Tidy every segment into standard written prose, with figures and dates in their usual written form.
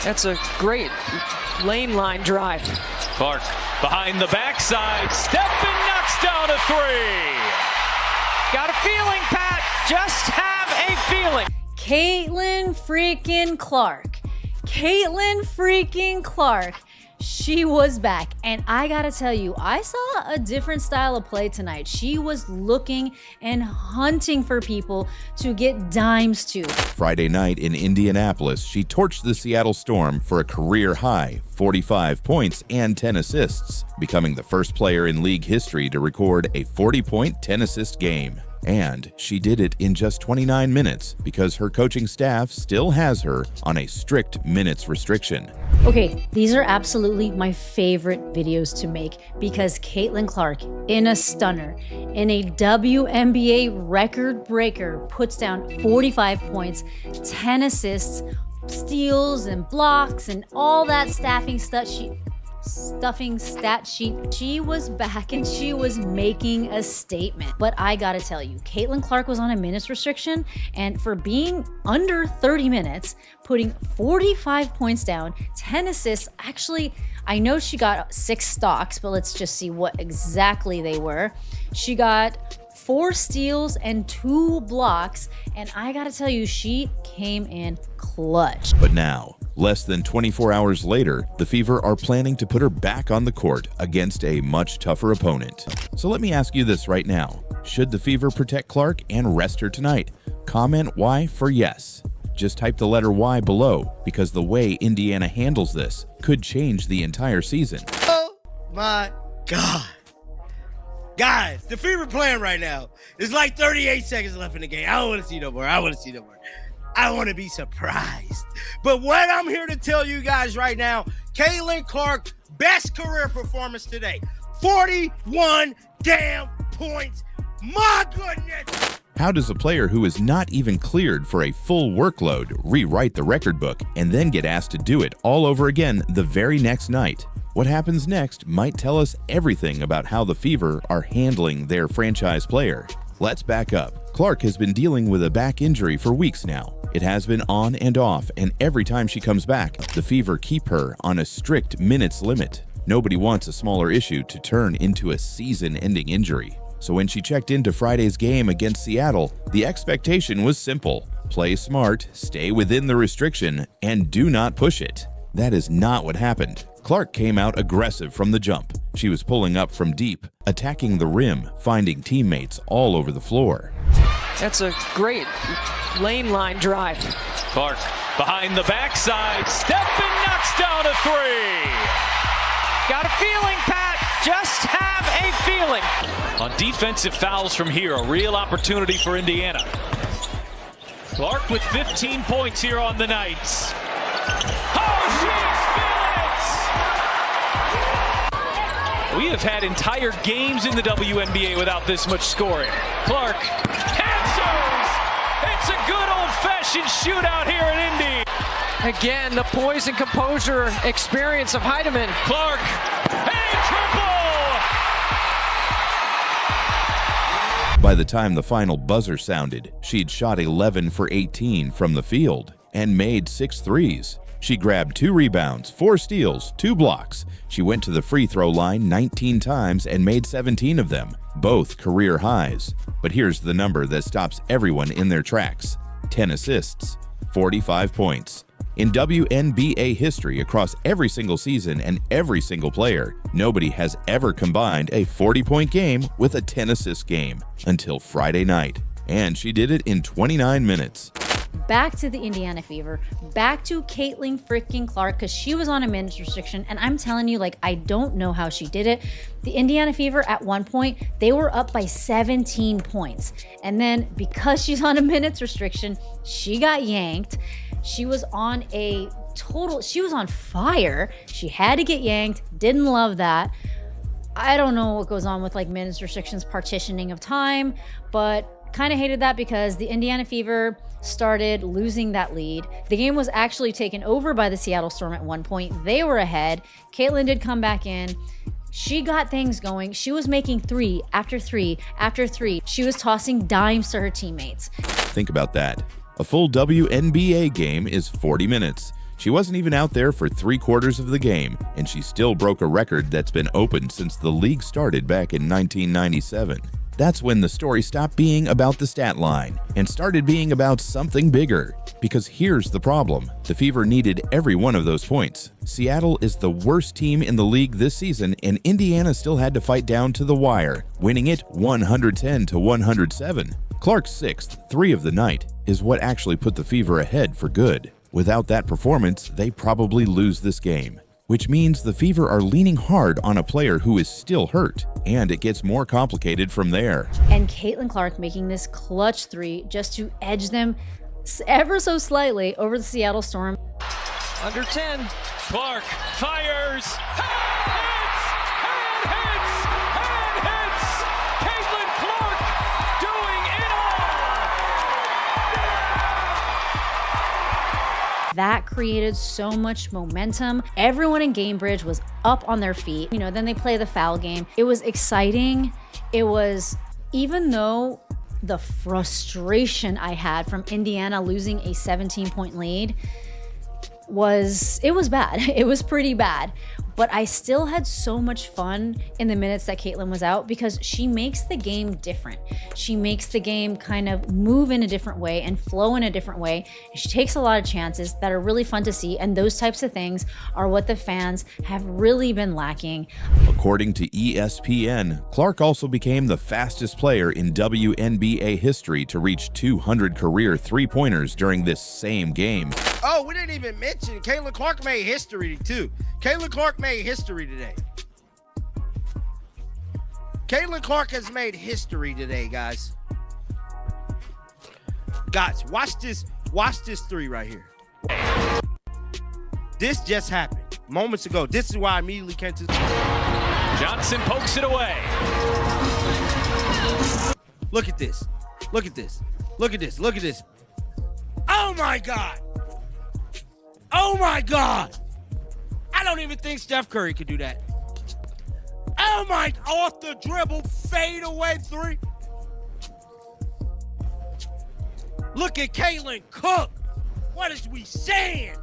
That's a great lane line drive. Clark behind the backside, step and knocks down a three. Got a feeling, Pat. Just have a feeling. Caitlin freaking Clark. Caitlin freaking Clark. She was back, and I gotta tell you, I saw a different style of play tonight. She was looking and hunting for people to get dimes to. Friday night in Indianapolis, she torched the Seattle Storm for a career-high 45 points and 10 assists, becoming the first player in league history to record a 40-point, 10-assist game. And she did it in just 29 minutes because her coaching staff still has her on a strict minutes restriction. Okay, these are absolutely my favorite videos to make because Caitlin Clark, in a stunner, in a WNBA record breaker, puts down 45 points, 10 assists, steals and blocks and all that stuffing stat sheet. She was back and she was making a statement. But I gotta tell you, Caitlin Clark was on a minutes restriction, and for being under 30 minutes, putting 45 points down, 10 assists, actually, I know she got 6 stocks, but let's just see what exactly they were. She got 4 steals and 2 blocks, and I gotta tell you, she came in clutch. But now, less than 24 hours later, the Fever are planning to put her back on the court against a much tougher opponent. So let me ask you this right now. Should the Fever protect Clark and rest her tonight? Comment Y for yes. Just type the letter Y below, because the way Indiana handles this could change the entire season. Oh my God. Guys, the Fever playing right now. There's like 38 seconds left in the game. I don't want to see no more. I want to be surprised. But what I'm here to tell you guys right now, Caitlin Clark, best career performance today. 41 damn points. My goodness. How does a player who is not even cleared for a full workload rewrite the record book and then get asked to do it all over again the very next night? What happens next might tell us everything about how the Fever are handling their franchise player. Let's back up. Clark has been dealing with a back injury for weeks now. It has been on and off, and every time she comes back, the Fever keep her on a strict minutes limit. Nobody wants a smaller issue to turn into a season-ending injury. So when she checked into Friday's game against Seattle, the expectation was simple. Play smart, stay within the restriction, and do not push it. That is not what happened. Clark came out aggressive from the jump. She was pulling up from deep, attacking the rim, finding teammates all over the floor. That's a great lane line drive. Clark behind the backside, step and knocks down a three. Got a feeling, Pat. Just have a feeling. On defensive fouls from here, a real opportunity for Indiana. Clark with 15 points here on the night. Oh, she's finished! We have had entire games in the WNBA without this much scoring. Clark answers! It's a good old-fashioned shootout here in Indy. Again, the poise and composure experience of Heidemann. Clark, a triple! By the time the final buzzer sounded, she'd shot 11 for 18 from the field and made 6 threes. She grabbed 2 rebounds, 4 steals, 2 blocks. She went to the free throw line 19 times and made 17 of them, both career highs. But here's the number that stops everyone in their tracks: 10 assists, 45 points. In WNBA history, across every single season and every single player, nobody has ever combined a 40-point game with a 10-assist game until Friday night. And she did it in 29 minutes. Back to the Indiana Fever, back to Caitlin freaking Clark, because she was on a minutes restriction, and I'm telling you, like, I don't know how she did it. The Indiana Fever, at one point, they were up by 17 points. And then, because she's on a minutes restriction, she got yanked. She was on she was on fire. She had to get yanked, didn't love that. I don't know what goes on with like minutes restrictions, partitioning of time, but kind of hated that because the Indiana Fever started losing that lead. The game was actually taken over by the Seattle Storm at one point. They were ahead. Caitlin did come back in. She got things going. She was making 3 after 3 after 3. She was tossing dimes to her teammates. Think about that. A full WNBA game is 40 minutes. She wasn't even out there for 3/4 of the game, and she still broke a record that's been open since the league started back in 1997. That's when the story stopped being about the stat line and started being about something bigger. Because here's the problem. The Fever needed every one of those points. Seattle is the worst team in the league this season, and Indiana still had to fight down to the wire, winning it 110-107. Clark's sixth 3 of the night is what actually put the Fever ahead for good. Without that performance, they probably lose this game. Which means the Fever are leaning hard on a player who is still hurt, and it gets more complicated from there. And Caitlin Clark making this clutch 3 just to edge them ever so slightly over the Seattle Storm. Under 10. Clark fires. Hits! Caitlin Clark doing it all! That created so much momentum. Everyone in Gamebridge was up on their feet. You know, then they play the foul game. It was exciting. It was, even though the frustration I had from Indiana losing a 17-point lead was bad. It was pretty bad. But I still had so much fun in the minutes that Caitlin was out because she makes the game different. She makes the game kind of move in a different way and flow in a different way. She takes a lot of chances that are really fun to see, and those types of things are what the fans have really been lacking. According to ESPN, Clark also became the fastest player in WNBA history to reach 200 career three-pointers during this same game. Oh, we didn't even mention Caitlin Clark made history too. Caitlin Clark made history today. Caitlin Clark has made history today, guys. Guys, watch this 3 right here. This just happened moments ago. This is why I immediately came to Johnson pokes it away. Look at this. Look at this. Look at this. Look at this. Oh my God. Oh my God. I don't even think Steph Curry could do that. Oh my, off the dribble, fade away 3. Look at Caitlin Cook. What is we saying?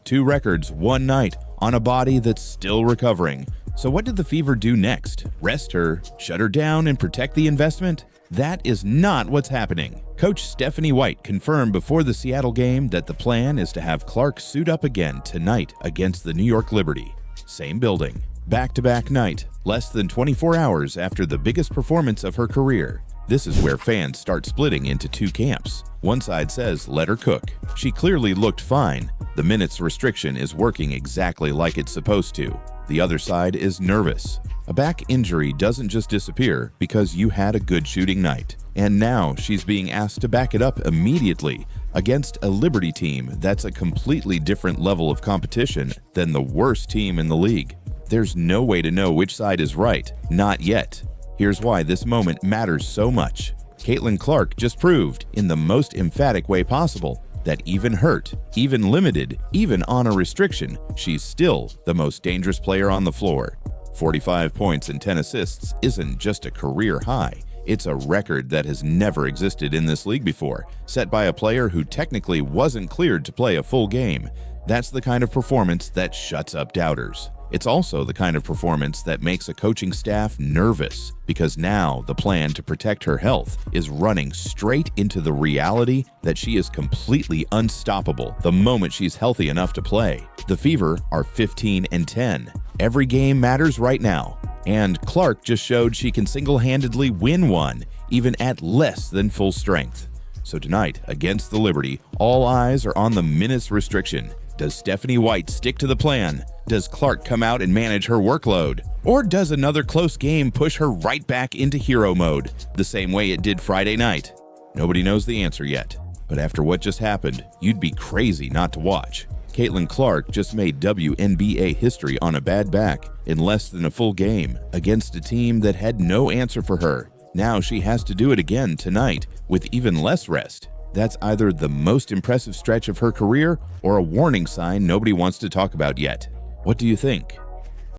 2 records, 1 night, on a body that's still recovering. So what did the Fever do next? Rest her, shut her down, and protect the investment? That is not what's happening. Coach Stephanie White confirmed before the Seattle game that the plan is to have Clark suit up again tonight against the New York Liberty. Same building. Back-to-back night, less than 24 hours after the biggest performance of her career. This is where fans start splitting into 2 camps. One side says, let her cook. She clearly looked fine. The minutes restriction is working exactly like it's supposed to. The other side is nervous. A back injury doesn't just disappear because you had a good shooting night. And now she's being asked to back it up immediately against a Liberty team that's a completely different level of competition than the worst team in the league. There's no way to know which side is right, not yet. Here's why this moment matters so much. Caitlin Clark just proved, in the most emphatic way possible, that even hurt, even limited, even on a restriction, she's still the most dangerous player on the floor. 45 points and 10 assists isn't just a career high. It's a record that has never existed in this league before, set by a player who technically wasn't cleared to play a full game. That's the kind of performance that shuts up doubters. It's also the kind of performance that makes a coaching staff nervous, because now the plan to protect her health is running straight into the reality that she is completely unstoppable the moment she's healthy enough to play. The Fever are 15-10. Every game matters right now, and Clark just showed she can single-handedly win one, even at less than full strength. So tonight, against the Liberty, all eyes are on the minutes restriction. Does Stephanie White stick to the plan? Does Clark come out and manage her workload? Or does another close game push her right back into hero mode, the same way it did Friday night? Nobody knows the answer yet. But after what just happened, you'd be crazy not to watch. Caitlin Clark just made WNBA history on a bad back in less than a full game against a team that had no answer for her. Now she has to do it again tonight with even less rest. That's either the most impressive stretch of her career or a warning sign nobody wants to talk about yet. What do you think?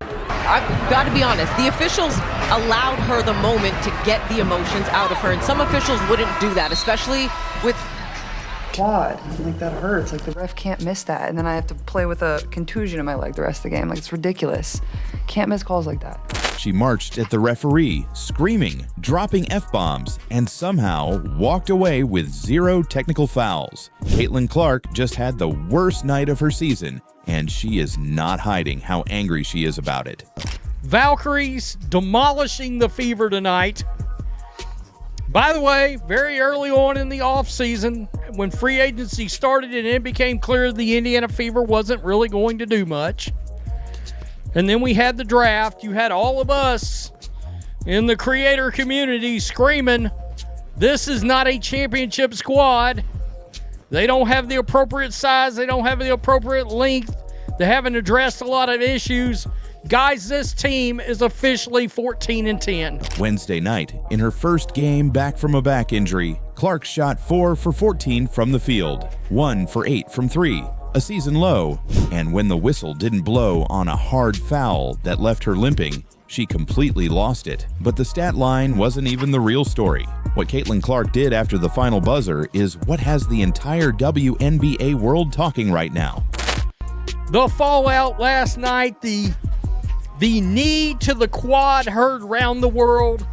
I've got to be honest, the officials allowed her the moment to get the emotions out of her, and some officials wouldn't do that, especially with quad. Like, that hurts. Like, the ref can't miss that. And then I have to play with a contusion in my leg the rest of the game. Like, it's ridiculous. Can't miss calls like that. She marched at the referee, screaming, dropping F-bombs, and somehow walked away with 0 technical fouls. Caitlin Clark just had the worst night of her season, and she is not hiding how angry she is about it. Valkyries demolishing the Fever tonight. By the way, very early on in the offseason, when free agency started and it became clear the Indiana Fever wasn't really going to do much. And then we had the draft. You had all of us in the creator community screaming, this is not a championship squad. They don't have the appropriate size. They don't have the appropriate length. They haven't addressed a lot of issues. Guys, this team is officially 14-10. Wednesday night, in her first game back from a back injury, Clark shot 4 for 14 from the field, 1 for 8 from 3, a season low, and when the whistle didn't blow on a hard foul that left her limping, she completely lost it. But the stat line wasn't even the real story. What Caitlin Clark did after the final buzzer is what has the entire WNBA world talking right now. The fallout last night, the knee to the quad heard around the world,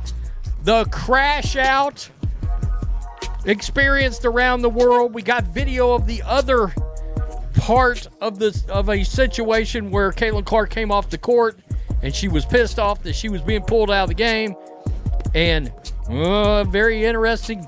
the crash out experienced around the world. We got video of the other part of a situation where Caitlin Clark came off the court and she was pissed off that she was being pulled out of the game. And very interesting.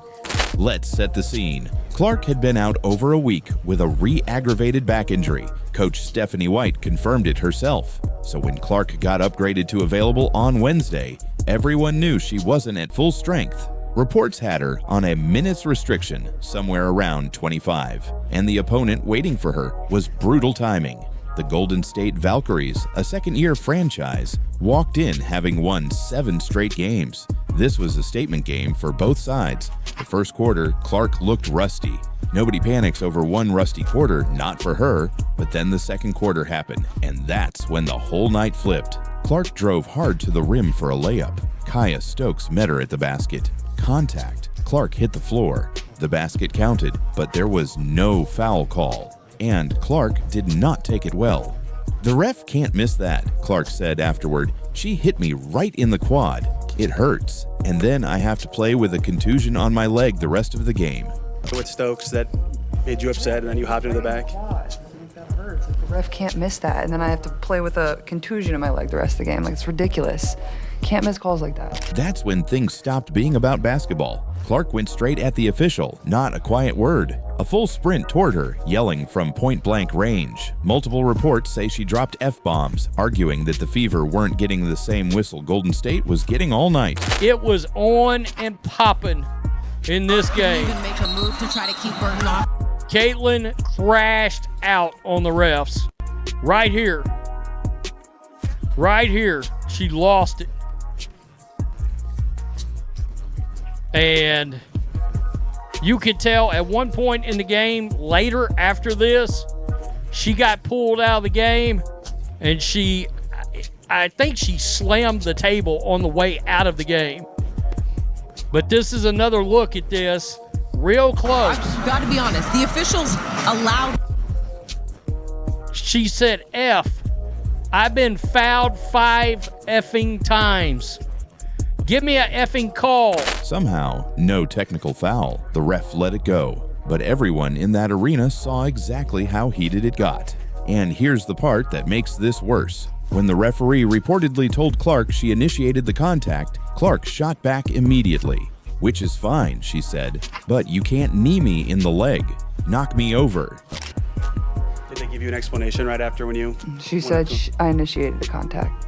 Let's set the scene. Clark had been out over a week with a re-aggravated back injury. Coach Stephanie White confirmed it herself. So when Clark got upgraded to available on Wednesday, everyone knew she wasn't at full strength. Reports had her on a minutes restriction somewhere around 25, and the opponent waiting for her was brutal timing. The Golden State Valkyries, a second-year franchise, walked in having won 7 straight games. This was a statement game for both sides. The first quarter, Clark looked rusty. Nobody panics over one rusty quarter, not for her, but then the second quarter happened, and that's when the whole night flipped. Clark drove hard to the rim for a layup. Kaya Stokes met her at the basket. Contact. Clark hit the floor. The basket counted, but there was no foul call, and Clark did not take it well. The ref can't miss that, Clark said afterward. She hit me right in the quad. It hurts, and then I have to play with a contusion on my leg the rest of the game. With Stokes that made you upset, and then you hopped into the back. That hurts. Like, the ref can't miss that, and then I have to play with a contusion in my leg the rest of the game. Like, it's ridiculous. Can't miss calls like that. That's when things stopped being about basketball. Clark went straight at the official, not a quiet word. A full sprint toward her, yelling from point-blank range. Multiple reports say she dropped F-bombs, arguing that the Fever weren't getting the same whistle Golden State was getting all night. It was on and popping in this game. Even make a move to try to keep Burton off. Caitlin crashed out on the refs. Right here. Right here. She lost it. And you could tell at one point in the game, later after this, she got pulled out of the game, and I think she slammed the table on the way out of the game. But this is another look at this, real close. I've got to be honest, the officials allowed. She said, F, I've been fouled 5 effing times. Give me a effing call. Somehow, no technical foul. The ref let it go. But everyone in that arena saw exactly how heated it got. And here's the part that makes this worse. When the referee reportedly told Clark she initiated the contact, Clark shot back immediately. Which is fine, she said, but you can't knee me in the leg. Knock me over. Did they give you an explanation right after when you... She said I initiated the contact.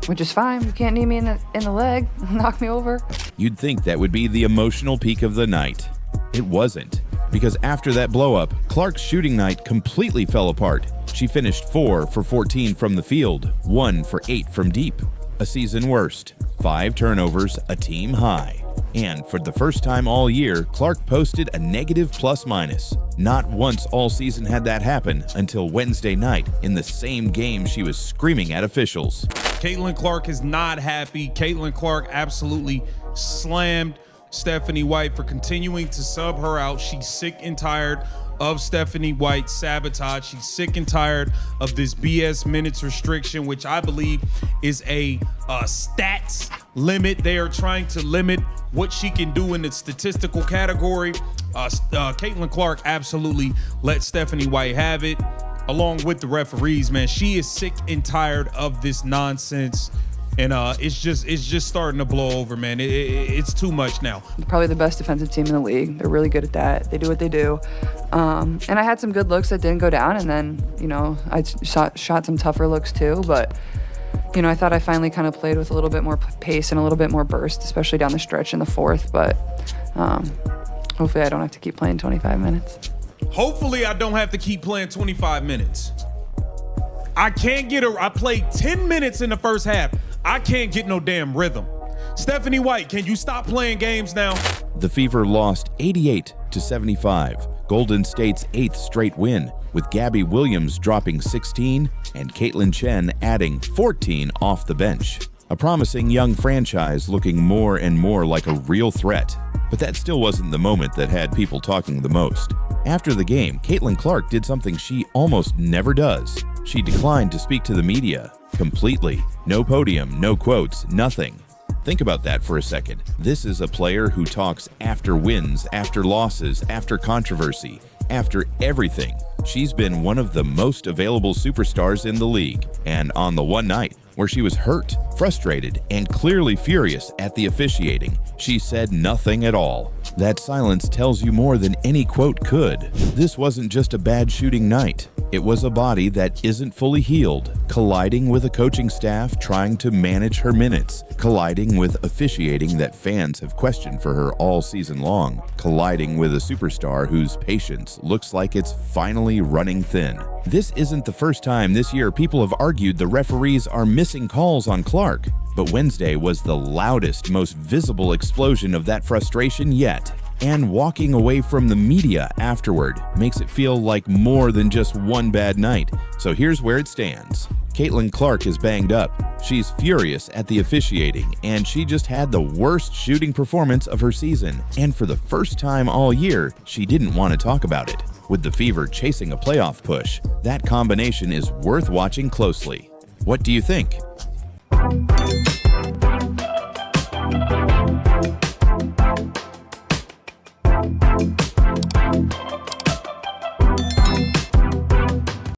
Which is fine. You can't knee me in the leg. Knock me over. You'd think that would be the emotional peak of the night. It wasn't. Because after that blow-up, Clark's shooting night completely fell apart. She finished 4 for 14 from the field, 1 for 8 from deep. A season worst. 5 turnovers, a team high. And for the first time all year, Clark posted a negative plus-minus. Not once all season had that happen until Wednesday night in the same game she was screaming at officials. Caitlin Clark is not happy. Caitlin Clark absolutely slammed Stephanie White for continuing to sub her out. She's sick and tired of Stephanie White's sabotage. She's sick and tired of this BS minutes restriction, which I believe is a stats limit. They are trying to limit what she can do in the statistical category. Caitlin Clark absolutely let Stephanie White have it, along with the referees, man. She is sick and tired of this nonsense. And it's just starting to blow over, man. It's too much now. Probably the best defensive team in the league. They're really good at that. They do what they do. And I had some good looks that didn't go down, and then, you know, I shot some tougher looks too. But, you know, I thought I finally kind of played with a little bit more pace and a little bit more burst, especially down the stretch in the fourth. But hopefully I don't have to keep playing 25 minutes. Hopefully I don't have to keep playing 25 minutes. I played 10 minutes in the first half. I can't get no damn rhythm. Stephanie White, can you stop playing games now? The Fever lost 88-75, Golden State's 8th straight win, with Gabby Williams dropping 16 and Caitlin Chen adding 14 off the bench. A promising young franchise looking more and more like a real threat. But that still wasn't the moment that had people talking the most. After the game, Caitlin Clark did something she almost never does. She declined to speak to the media completely. No podium, no quotes, nothing. Think about that for a second. This is a player who talks after wins, after losses, after controversy, after everything. She's been one of the most available superstars in the league. And on the one night where she was hurt, frustrated, and clearly furious at the officiating, she said nothing at all. That silence tells you more than any quote could. This wasn't just a bad shooting night. It was a body that isn't fully healed, colliding with a coaching staff trying to manage her minutes, colliding with officiating that fans have questioned for her all season long, colliding with a superstar whose patience looks like it's finally running thin. This isn't the first time this year people have argued the referees are missing calls on Clark, but Wednesday was the loudest, most visible explosion of that frustration yet. And walking away from the media afterward makes it feel like more than just one bad night. So here's where it stands. Caitlin Clark is banged up. She's furious at the officiating, and she just had the worst shooting performance of her season. And for the first time all year, she didn't want to talk about it. With the Fever chasing a playoff push, that combination is worth watching closely. What do you think?